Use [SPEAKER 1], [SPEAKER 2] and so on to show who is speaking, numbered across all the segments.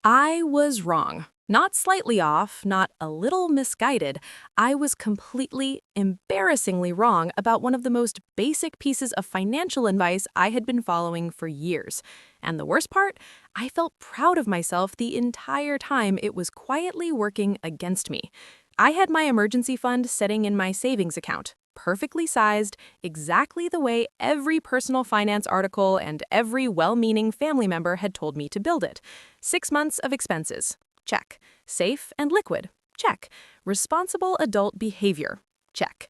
[SPEAKER 1] I was wrong. Not slightly off, not a little misguided. I was completely, embarrassingly wrong about one of the most basic pieces of financial advice I had been following for years. And the worst part, I felt proud of myself the entire time it was quietly working against me. I had my emergency fund sitting in my savings account, perfectly sized, exactly the way every personal finance article and every well-meaning family member had told me to build it. 6 months of expenses. Check. Safe and liquid. Check. Responsible adult behavior. Check.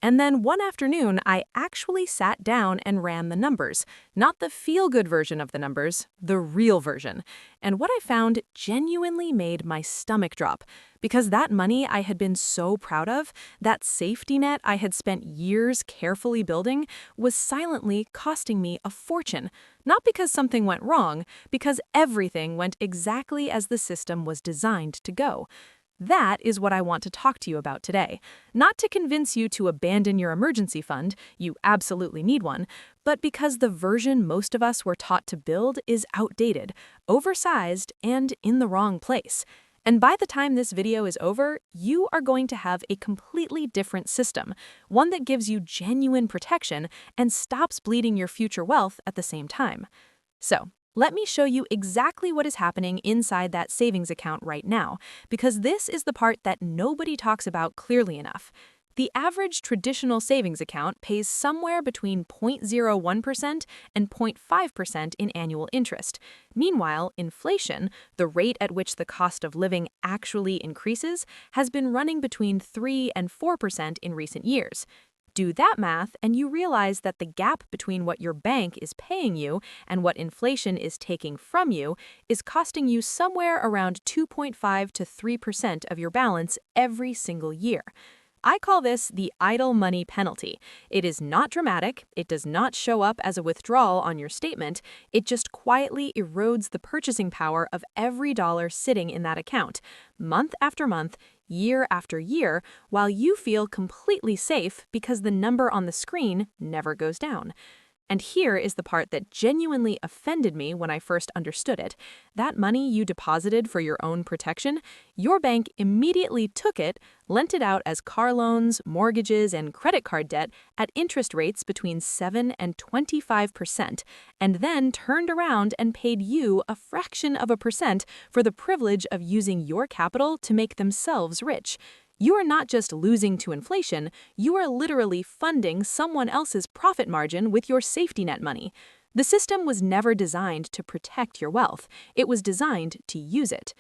[SPEAKER 1] And then one afternoon, I actually sat down and ran the numbers. Not the feel-good version of the numbers, the real version. And what I found genuinely made my stomach drop. Because that money I had been so proud of, that safety net I had spent years carefully building, was silently costing me a fortune. Not because something went wrong, because everything went exactly as the system was designed to go. That is what I want to talk to you about today. Not to convince you to abandon your emergency fund, you absolutely need one, but because the version most of us were taught to build is outdated, oversized, and in the wrong place. And by the time this video is over, you are going to have a completely different system, one that gives you genuine protection and stops bleeding your future wealth at the same time. So, let me show you exactly what is happening inside that savings account right now, because this is the part that nobody talks about clearly enough. The average traditional savings account pays somewhere between 0.01% and 0.5% in annual interest. Meanwhile, inflation, the rate at which the cost of living actually increases, has been running between 3 and 4% in recent years. Do that math and you realize that the gap between what your bank is paying you and what inflation is taking from you is costing you somewhere around 2.5 to 3% of your balance every single year. I call this the idle money penalty. It is not dramatic, it does not show up as a withdrawal on your statement, it just quietly erodes the purchasing power of every dollar sitting in that account, month after month, year after year, while you feel completely safe because the number on the screen never goes down. And here is the part that genuinely offended me when I first understood it. That money you deposited for your own protection, your bank immediately took it, lent it out as car loans, mortgages, and credit card debt at interest rates between 7 and 25%, and then turned around and paid you a fraction of a percent for the privilege of using your capital to make themselves rich. You are not just losing to inflation, you are literally funding someone else's profit margin with your safety net money. The system was never designed to protect your wealth, it was designed to use it.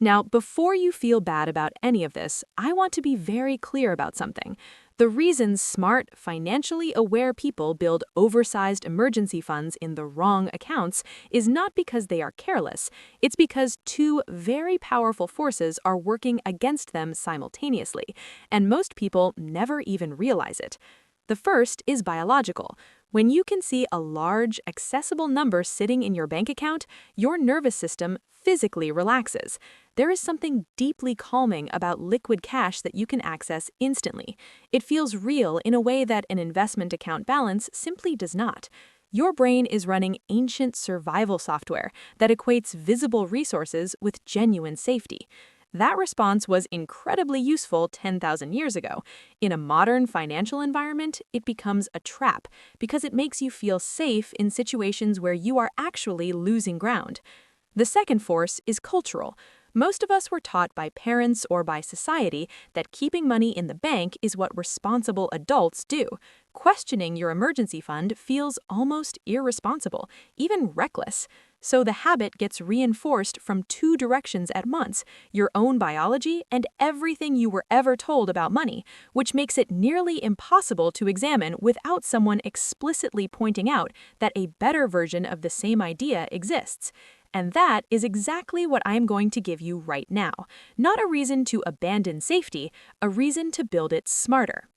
[SPEAKER 1] Now, before you feel bad about any of this, I want to be very clear about something. The reason smart, financially aware people build oversized emergency funds in the wrong accounts is not because they are careless. It's because two very powerful forces are working against them simultaneously, and most people never even realize it. The first is biological. When you can see a large, accessible number sitting in your bank account, your nervous system physically relaxes. There is something deeply calming about liquid cash that you can access instantly. It feels real in a way that an investment account balance simply does not. Your brain is running ancient survival software that equates visible resources with genuine safety. That response was incredibly useful 10,000 years ago. In a modern financial environment, it becomes a trap because it makes you feel safe in situations where you are actually losing ground. The second force is cultural. Most of us were taught by parents or by society that keeping money in the bank is what responsible adults do. Questioning your emergency fund feels almost irresponsible, even reckless. So the habit gets reinforced from two directions at once, your own biology and everything you were ever told about money, which makes it nearly impossible to examine without someone explicitly pointing out that a better version of the same idea exists. And that is exactly what I'm going to give you right now. Not a reason to abandon safety, a reason to build it smarter.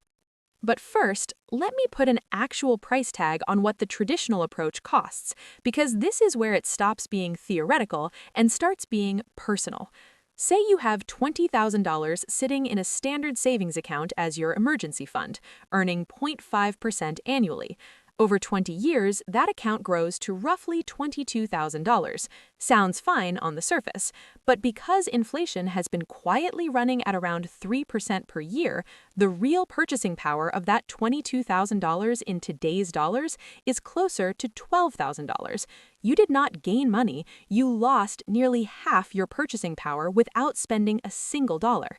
[SPEAKER 1] But first, let me put an actual price tag on what the traditional approach costs, because this is where it stops being theoretical and starts being personal. Say you have $20,000 sitting in a standard savings account as your emergency fund, earning 0.5% annually. Over 20 years, that account grows to roughly $22,000. Sounds fine on the surface, but because inflation has been quietly running at around 3% per year, the real purchasing power of that $22,000 in today's dollars is closer to $12,000. You did not gain money, you lost nearly half your purchasing power without spending a single dollar.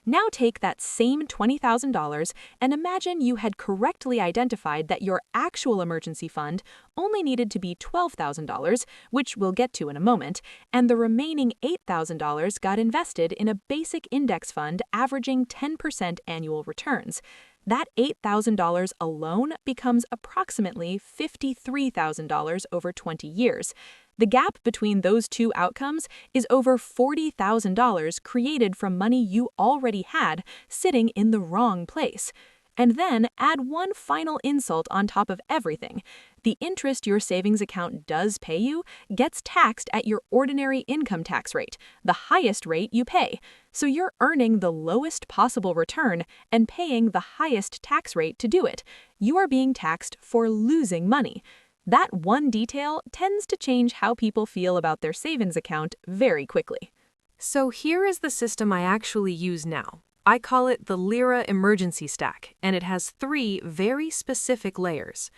[SPEAKER 1] Now take that same $20,000 and imagine you had correctly identified that your actual emergency fund only needed to be $12,000, which we'll get to in a moment, and the remaining $8,000 got invested in a basic index fund averaging 10% annual returns. That $8,000 alone becomes approximately $53,000 over 20 years. The gap between those two outcomes is over $40,000 created from money you already had sitting in the wrong place. And then add one final insult on top of everything. The interest your savings account does pay you gets taxed at your ordinary income tax rate, the highest rate you pay. So you're earning the lowest possible return and paying the highest tax rate to do it. You are being taxed for losing money. That one detail tends to change how people feel about their savings account very quickly. So here is the system I actually use now. I call it the Lira emergency stack, and it has 3 very specific layers.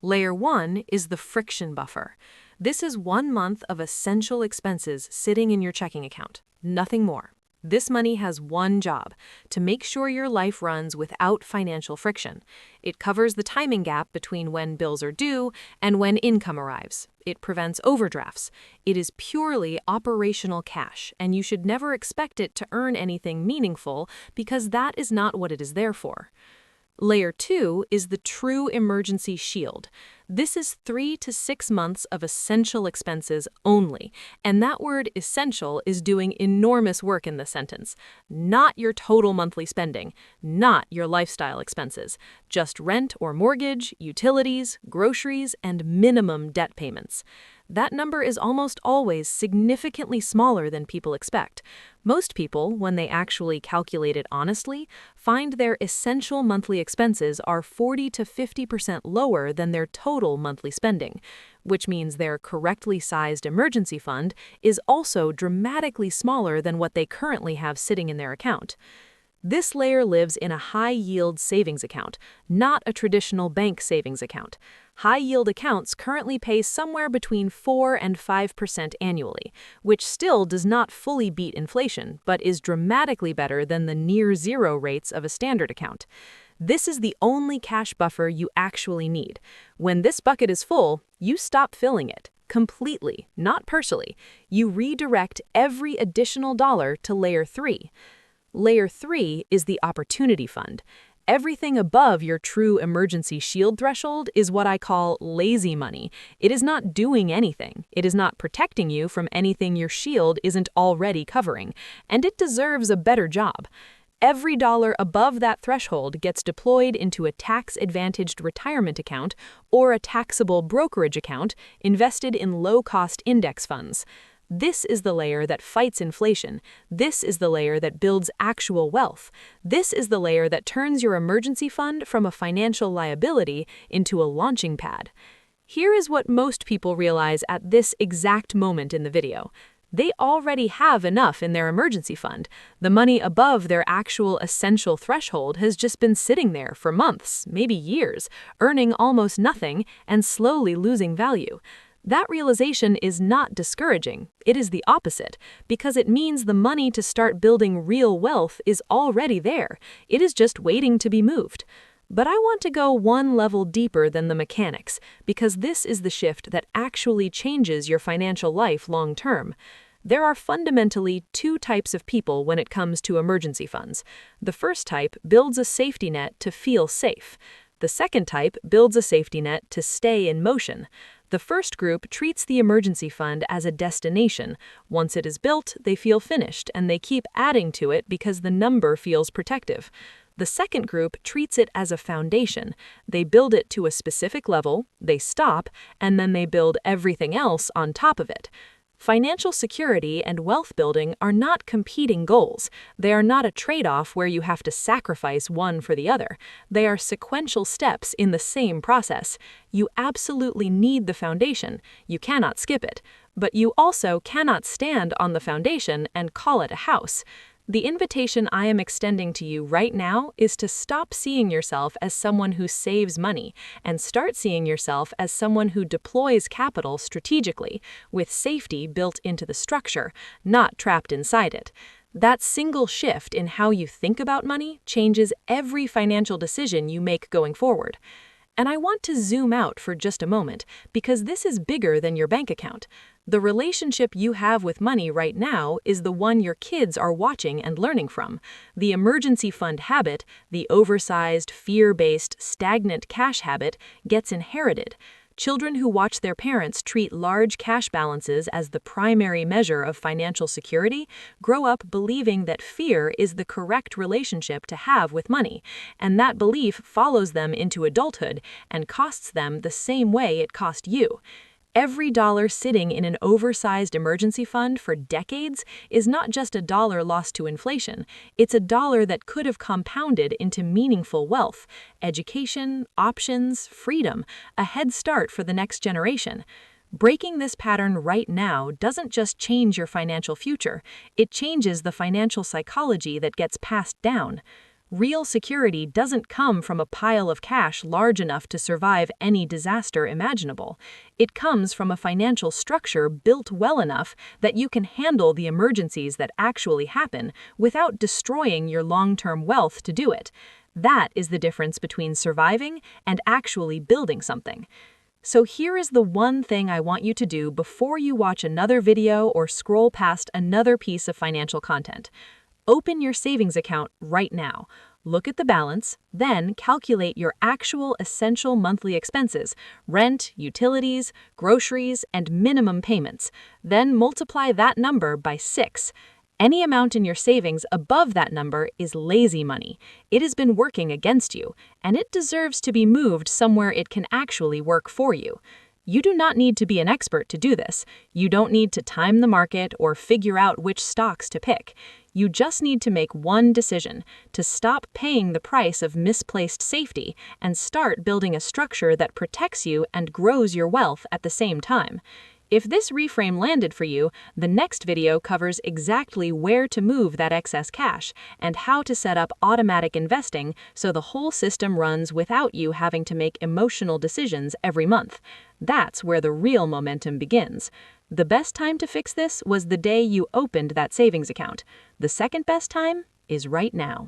[SPEAKER 1] Layer 1 is the friction buffer. This is 1 month of essential expenses sitting in your checking account, nothing more. This money has one job, to make sure your life runs without financial friction. It covers the timing gap between when bills are due and when income arrives. It prevents overdrafts. It is purely operational cash, and you should never expect it to earn anything meaningful because that is not what it is there for. Layer 2 is the true emergency shield. This is 3 to 6 months of essential expenses only, and that word essential is doing enormous work in this sentence. Not your total monthly spending, not your lifestyle expenses, just rent or mortgage, utilities, groceries, and minimum debt payments. That number is almost always significantly smaller than people expect. Most people, when they actually calculate it honestly, find their essential monthly expenses are 40 to 50% lower than their total monthly spending, which means their correctly sized emergency fund is also dramatically smaller than what they currently have sitting in their account. This layer lives in a high-yield savings account, not a traditional bank savings account. High-yield accounts currently pay somewhere between 4 and 5% annually, which still does not fully beat inflation, but is dramatically better than the near-zero rates of a standard account. This is the only cash buffer you actually need. When this bucket is full, you stop filling it. Completely, not partially. You redirect every additional dollar to Layer 3. Layer 3 is the opportunity fund. Everything above your true emergency shield threshold is what I call lazy money. It is not doing anything. It is not protecting you from anything your shield isn't already covering, and it deserves a better job. Every dollar above that threshold gets deployed into a tax-advantaged retirement account or a taxable brokerage account invested in low-cost index funds. This is the layer that fights inflation. This is the layer that builds actual wealth. This is the layer that turns your emergency fund from a financial liability into a launching pad. Here is what most people realize at this exact moment in the video. They already have enough in their emergency fund. The money above their actual essential threshold has just been sitting there for months, maybe years, earning almost nothing and slowly losing value. That realization is not discouraging. It is the opposite, because it means the money to start building real wealth is already there. It is just waiting to be moved. But I want to go one level deeper than the mechanics, because this is the shift that actually changes your financial life long term. There are fundamentally 2 types of people when it comes to emergency funds. The first type builds a safety net to feel safe. The second type builds a safety net to stay in motion. The first group treats the emergency fund as a destination. Once it is built, they feel finished, and they keep adding to it because the number feels protective. The second group treats it as a foundation. They build it to a specific level, they stop, and then they build everything else on top of it. Financial security and wealth building are not competing goals. They are not a trade-off where you have to sacrifice one for the other. They are sequential steps in the same process. You absolutely need the foundation. You cannot skip it. But you also cannot stand on the foundation and call it a house. The invitation I am extending to you right now is to stop seeing yourself as someone who saves money and start seeing yourself as someone who deploys capital strategically, with safety built into the structure, not trapped inside it. That single shift in how you think about money changes every financial decision you make going forward. And I want to zoom out for just a moment because this is bigger than your bank account. The relationship you have with money right now is the one your kids are watching and learning from. The emergency fund habit, the oversized, fear-based, stagnant cash habit, gets inherited. Children who watch their parents treat large cash balances as the primary measure of financial security grow up believing that fear is the correct relationship to have with money, and that belief follows them into adulthood and costs them the same way it cost you. Every dollar sitting in an oversized emergency fund for decades is not just a dollar lost to inflation, it's a dollar that could have compounded into meaningful wealth, education, options, freedom, a head start for the next generation. Breaking this pattern right now doesn't just change your financial future, it changes the financial psychology that gets passed down. Real security doesn't come from a pile of cash large enough to survive any disaster imaginable. It comes from a financial structure built well enough that you can handle the emergencies that actually happen without destroying your long-term wealth to do it. That is the difference between surviving and actually building something. So here is the one thing I want you to do before you watch another video or scroll past another piece of financial content. Open your savings account right now. Look at the balance, then calculate your actual essential monthly expenses, rent, utilities, groceries, and minimum payments. Then multiply that number by 6. Any amount in your savings above that number is lazy money. It has been working against you, and it deserves to be moved somewhere it can actually work for you. You do not need to be an expert to do this. You don't need to time the market or figure out which stocks to pick. You just need to make one decision: to stop paying the price of misplaced safety and start building a structure that protects you and grows your wealth at the same time. If this reframe landed for you, the next video covers exactly where to move that excess cash and how to set up automatic investing so the whole system runs without you having to make emotional decisions every month. That's where the real momentum begins. The best time to fix this was the day you opened that savings account. The second best time is right now.